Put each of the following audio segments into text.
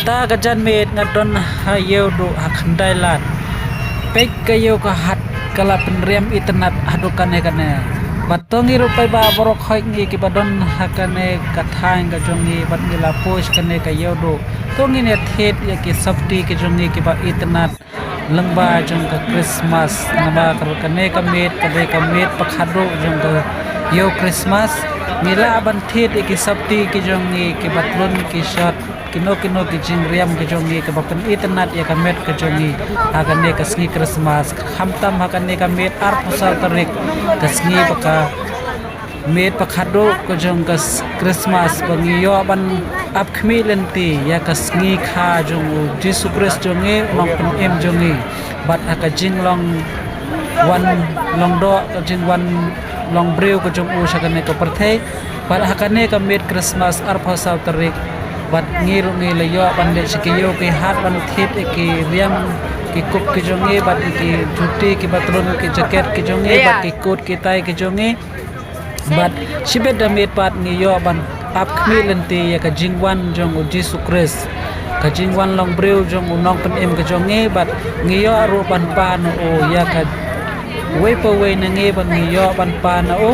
ta ka jan met ngadon hayo do hakandai lat pek kayo ka hat kala penriam internet hadukan kane batongi rupai ba borok khoi ngi ki badon hakane kathang ka jongi bat ngila pois kane kayo do tongi ne thet ya ki sabti ki jongi ki ba internet lengba jong ka Christmas naba kane ka met pakhado jong ka yo Christmas mila ban thet ki sabti ki jongi ki batlon ki shot kino ki jingriam ki jongi ka bapen internet ya ka met ka jongi agane ka sngi Christmas khamtam hakane ka met ar pasal tarik ka sngi baka met pakhado ko jong ka Christmas bangiyo ban ap khmi lenti ya ka sngi kha jong Jesus Christ jongi long pen em jongi bat aka jinglong wan long do ka jing wan long breu ko jong u sakane ka perthai bat hakane ka met Christmas ar pasal tarik bat ngiru ngile yo bande sikiyo ki hat ban thit ki riam ki kup ki jonge bat ki juti ki batron ki jacket ki jonge bat ki coat ki tai ki jonge bat sibet damit pat ngi yo ban ap khmi lenti ya ka jingwan jong Jesus Christ ka jingwan long breu jong unong pen em ka jonge bat ngi yo ru ban pa no o ya ka wei pa wei na nge ban ngi yo ban pa na o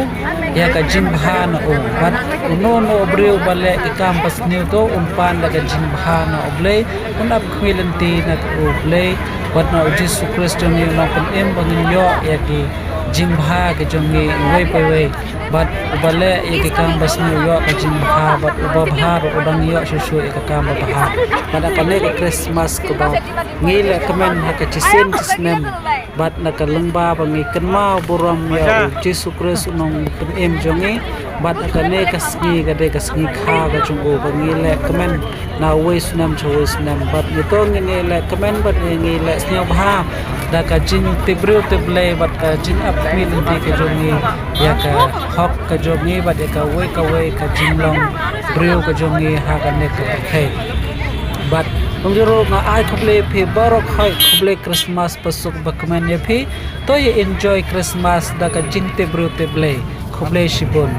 ya ka jimbha na o bat uno no breu bale ikampas new to umpan daga jimbha na oble unap khwilenti na oble bat na Jesus Christ ni no pen em bangin yo ya ki jimbha ke jongi wei pa wei bat bale ya ki kambas new yo ka jimbha bat ubabha ro udang yo susu ka kamba baha pada kale ka Christmas ko ba ngile kamen ha ka chisen chisnem bat na kalengba bangi kenma buram ya Jesus Christ nong pen em jongi bat akane kasgi gade kasgi kha ga chungo bangi le kamen na wei sunam choi sunam bat nitong ngi le kamen bat ngi le snyo bha da ka jin tibru tible bat ka jin ap mi ndi ka jongi ya ka hok ka jongi bat ka wei ka jin long breu ka jongi ha ka ne ka thai bat Pengjuru nga ai khuble phi borok khoi khuble Christmas pasuk bakman ye phi to ye enjoy Christmas da ka jingte bru te ble khuble shibon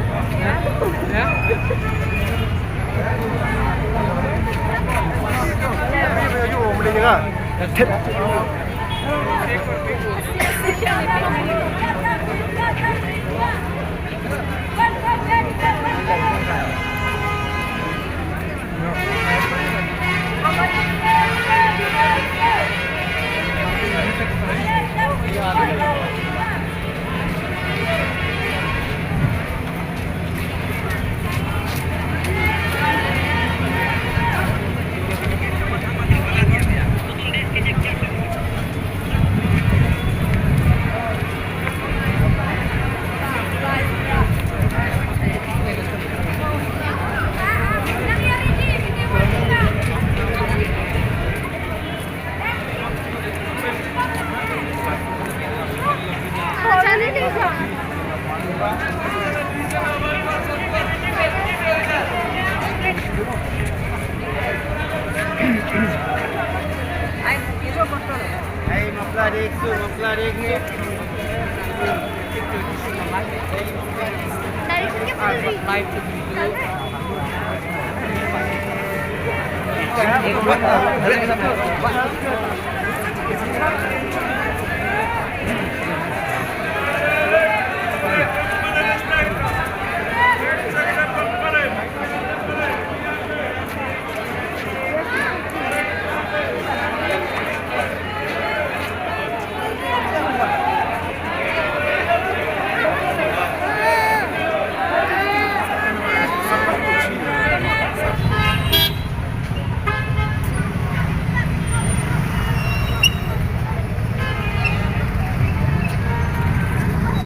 Dari